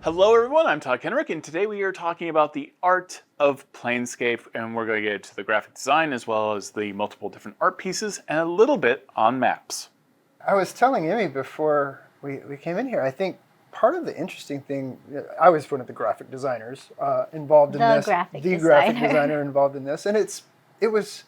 Hello everyone, I'm Todd Kenrick, and today we are talking about the art of Planescape, and we're going to get into the graphic design as well as the multiple different art pieces and a little bit on maps. I was telling Emmy before we came in here, I think part of the interesting thing, I was one of the graphic designers involved in this. Graphic designer involved in this, and it was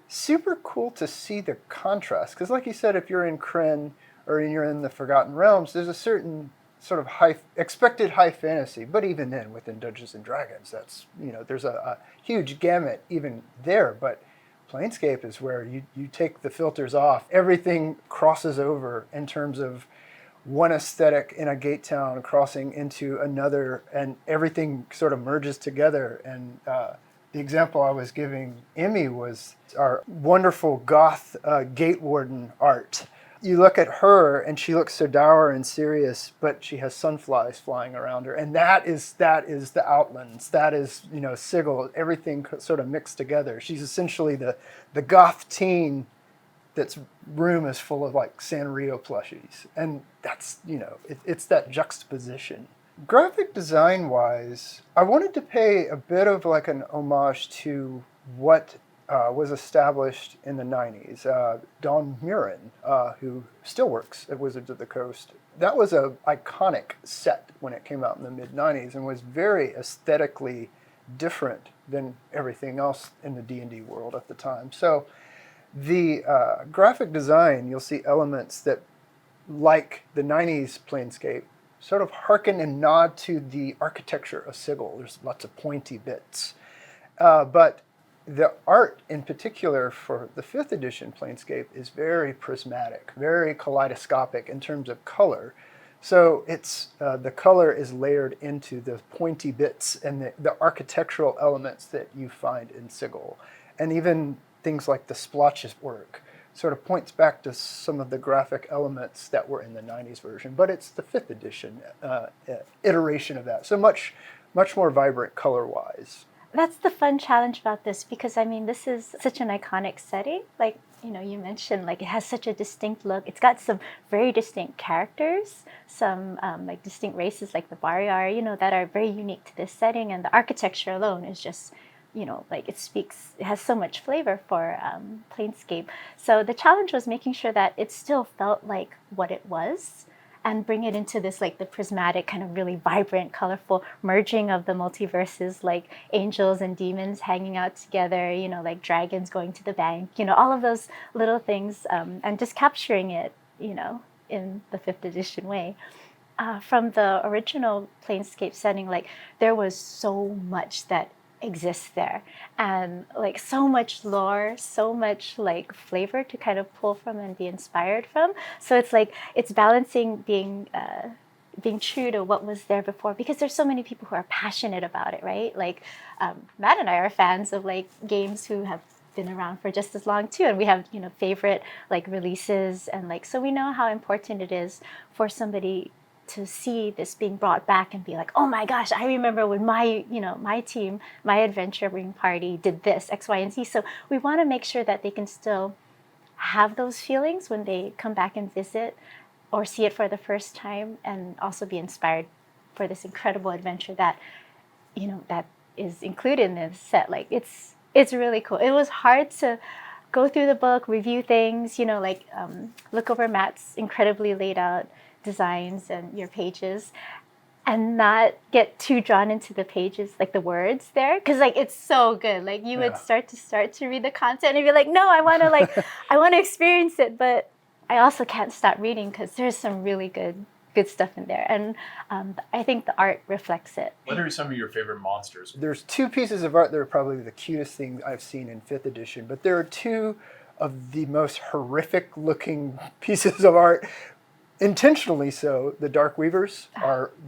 super cool to see the contrast, because like you said, if you're in Krynn or you're in the Forgotten Realms, there's a certain sort of expected high fantasy, but even then within Dungeons and Dragons, that's, there's a huge gamut even there. But Planescape is where you take the filters off, everything crosses over in terms of one aesthetic in a gate town crossing into another, and everything sort of merges together. And the example I was giving Emmy was our wonderful goth gate warden art. You look at her and she looks so dour and serious, but she has sunflies flying around her, and that is the Outlands. That is, Sigil. Everything sort of mixed together. She's essentially the goth teen that's room is full of like Sanrio plushies, and that's it's that juxtaposition. Graphic design wise, I wanted to pay a bit of like an homage to what was established in the 90s. Don Murin, who still works at Wizards of the Coast, that was an iconic set when it came out in the mid-90s and was very aesthetically different than everything else in the D&D world at the time. So the graphic design, you'll see elements that, like the 90s Planescape, sort of hearken and nod to the architecture of Sigil. There's lots of pointy bits. But the art in particular for the 5th edition Planescape is very prismatic, very kaleidoscopic in terms of color. So it's the color is layered into the pointy bits and the architectural elements that you find in Sigil. And even things like the splotches work sort of points back to some of the graphic elements that were in the 90s version, but it's the 5th edition iteration of that. So much more vibrant color-wise. That's the fun challenge about this, because this is such an iconic setting. Like, you mentioned, like, it has such a distinct look. It's got some very distinct characters, some like distinct races like the Barriar, that are very unique to this setting. And the architecture alone is just, like it has so much flavor for Planescape. So the challenge was making sure that it still felt like what it was, and bring it into this, like, the prismatic kind of really vibrant, colorful merging of the multiverses, like angels and demons hanging out together, like dragons going to the bank, all of those little things, and just capturing it, in the 5th edition way. From the original Planescape setting, like, there was so much that exists there, and like so much lore, so much like flavor to kind of pull from and be inspired from. So it's like it's balancing being true to what was there before, because there's so many people who are passionate about it, right? Like Matt and I are fans of like games who have been around for just as long too, and we have favorite like releases, and like so we know how important it is for somebody to see this being brought back and be like, oh my gosh, I remember when my team, my adventuring party did this, X, Y, and Z. So we want to make sure that they can still have those feelings when they come back and visit or see it for the first time, and also be inspired for this incredible adventure that, that is included in this set. Like, it's really cool. It was hard to go through the book, review things, look over Matt's incredibly laid out designs and your pages, and not get too drawn into the pages, like the words there, because like it's so good. Like you would start to read the content and be like, no, I want to experience it, but I also can't stop reading because there's some really good stuff in there, and I think the art reflects it. What are some of your favorite monsters? There's 2 pieces of art that are probably the cutest thing I've seen in 5th edition, but there are 2 of the most horrific looking pieces of art. Intentionally so. The Dark Weavers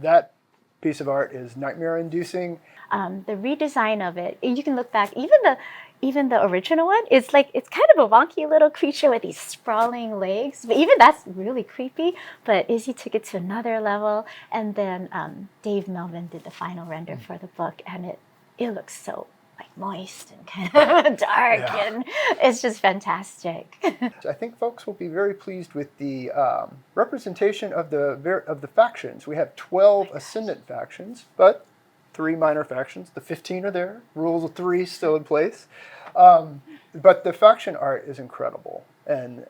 that piece of art is nightmare-inducing. The redesign of it, you can look back, even the original one, it's kind of a wonky little creature with these sprawling legs, but even that's really creepy. But Izzy took it to another level, and then Dave Melvin did the final render for the book, and it looks so like moist and kind of dark, Yeah. and it's just fantastic. I think folks will be very pleased with the representation of the factions. We have 12 ascendant factions, but 3 minor factions. The 15 are there. Rules of 3 still in place. But the faction art is incredible. And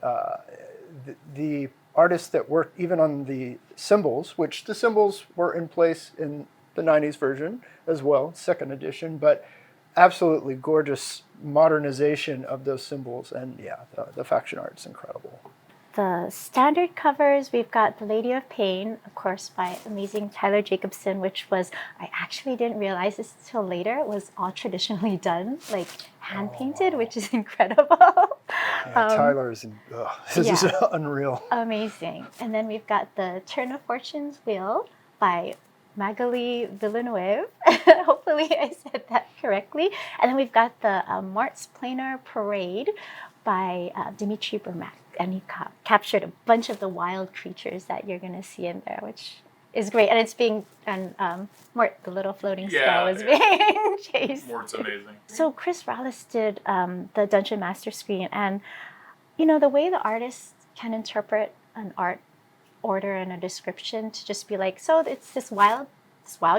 the artists that worked even on the symbols, which the symbols were in place in the 90s version as well, second edition, but absolutely gorgeous modernization of those symbols. And yeah, the faction art is incredible. The standard covers, we've got The Lady of Pain, of course, by amazing Tyler Jacobson, which was, I actually didn't realize this until later, was all traditionally done, like hand painted, which is incredible. Yeah, Tyler's, this is unreal. Amazing. And then we've got The Turn of Fortune's Wheel by Magali Villeneuve. Hopefully I said that correctly. And then we've got the Mart's Planar Parade by Dimitri Bermak. And he captured a bunch of the wild creatures that you're going to see in there, which is great. And it's being, and Mort, the little floating skull, is being chased. Mort's amazing. So Chris Rallis did the Dungeon Master screen. And, you know, the way the artist can interpret an art order and a description to just be like, so it's this wild,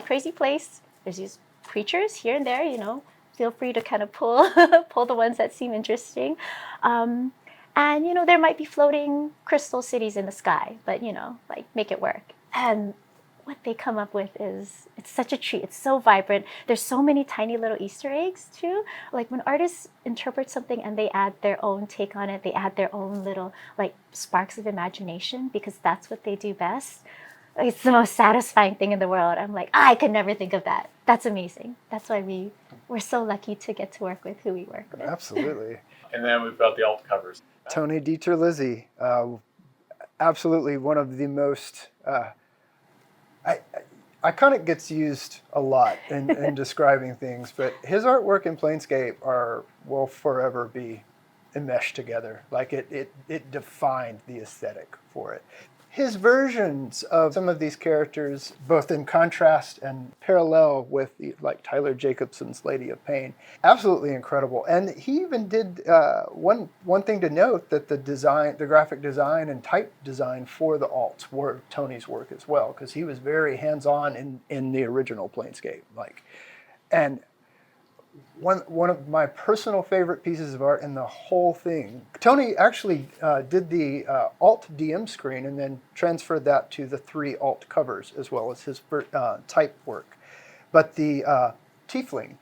crazy place. There's these creatures here and there, you know, feel free to kind of pull the ones that seem interesting. And, you know, there might be floating crystal cities in the sky, but, you know, like, make it work. And what they come up with is, it's such a treat. It's so vibrant. There's so many tiny little Easter eggs, too. Like, when artists interpret something and they add their own take on it, they add their own little, like, sparks of imagination, because that's what they do best. It's the most satisfying thing in the world. I'm like, I could never think of that. That's amazing. That's why we're so lucky to get to work with who we work with. Absolutely. And then we've got the alt covers. Tony Dieter-Lizzie, absolutely one of the most iconic, gets used a lot in describing things, but his artwork in Planescape will forever be enmeshed together. Like it defined the aesthetic for it. His versions of some of these characters, both in contrast and parallel with like Tyler Jacobson's Lady of Pain, absolutely incredible. And he even did one thing to note, that the graphic design and type design for the alts were Tony's work as well, because he was very hands-on in the original Planescape. And one of my personal favorite pieces of art in the whole thing. Tony actually did the alt DM screen and then transferred that to the 3 alt covers as well as his type work. But the tiefling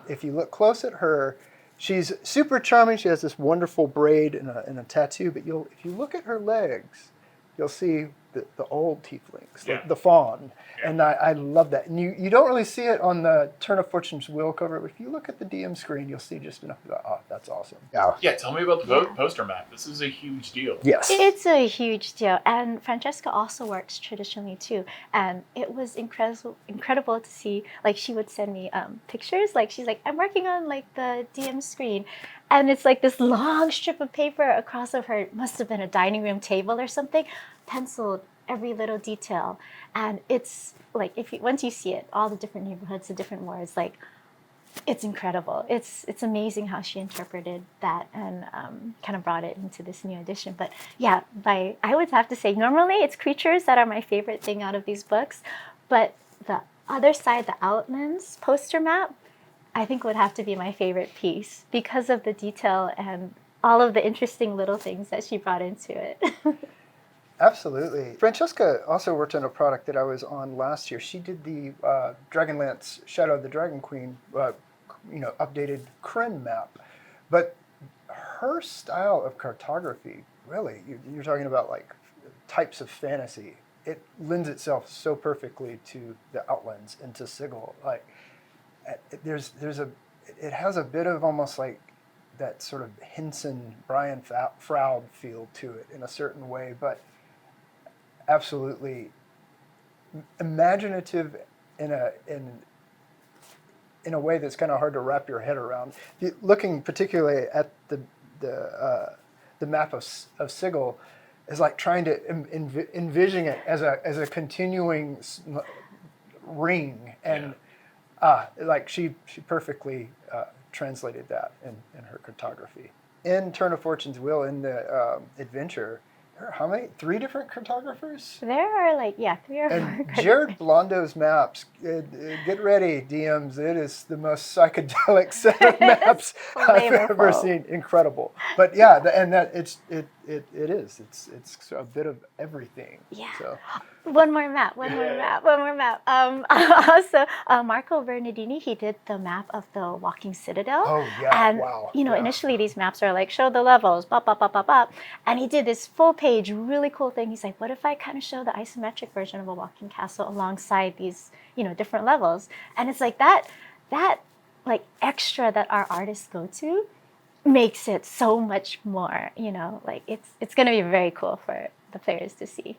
if you look close at her, she's super charming. She has this wonderful braid and a tattoo. But if you look at her legs, you'll see the old tieflings, the fawn. Yeah. And I love that. And you don't really see it on the Turn of Fortune's Wheel cover, but if you look at the DM screen, you'll see just enough of that. Oh, that's awesome. Yeah, tell me about the poster map. This is a huge deal. Yes. It's a huge deal. And Francesca also works traditionally, too. And it was incredible to see, like, she would send me pictures. Like, she's like, I'm working on, like, the DM screen. And it's like this long strip of paper across of her, must have been a dining room table or something, penciled every little detail. And it's like, once you see it, all the different neighborhoods, the different wards, like, it's incredible. It's amazing how she interpreted that and kind of brought it into this new edition. But yeah, I would have to say, normally it's creatures that are my favorite thing out of these books. But the other side, the Outlands poster map, I think would have to be my favorite piece because of the detail and all of the interesting little things that she brought into it. Absolutely. Francesca also worked on a product that I was on last year. She did the Dragonlance Shadow of the Dragon Queen, updated Kryn map. But her style of cartography, really, you're talking about like types of fantasy. It lends itself so perfectly to the Outlands and to Sigil. Like, it has a bit of almost like that sort of Henson, Brian Froud feel to it in a certain way, but absolutely imaginative in a way that's kind of hard to wrap your head around. Looking particularly at the map of Sigil is like trying to envision it as a continuing ring, and Like she perfectly translated that in her cartography. In Turn of Fortune's Wheel, in the adventure, there are how many? 3 different cartographers? There are like, 3 or 4. And Jared Blondo's maps, get ready, DMs. It is the most psychedelic set of maps I've ever flavorful. seen. Incredible. But yeah, and that it is. It's a bit of everything. Yeah. So. One more map. Also, Marco Bernardini, he did the map of the Walking Citadel. Oh, yeah, And, wow, you know, yeah. initially these maps are like, show the levels, bop, bop, bop, bop, bop. And he did this full page, really cool thing. He's like, what if I kind of show the isometric version of a walking castle alongside these, you know, different levels? And it's like that like extra that our artists go to makes it so much more, you know, like it's going to be very cool for the players to see.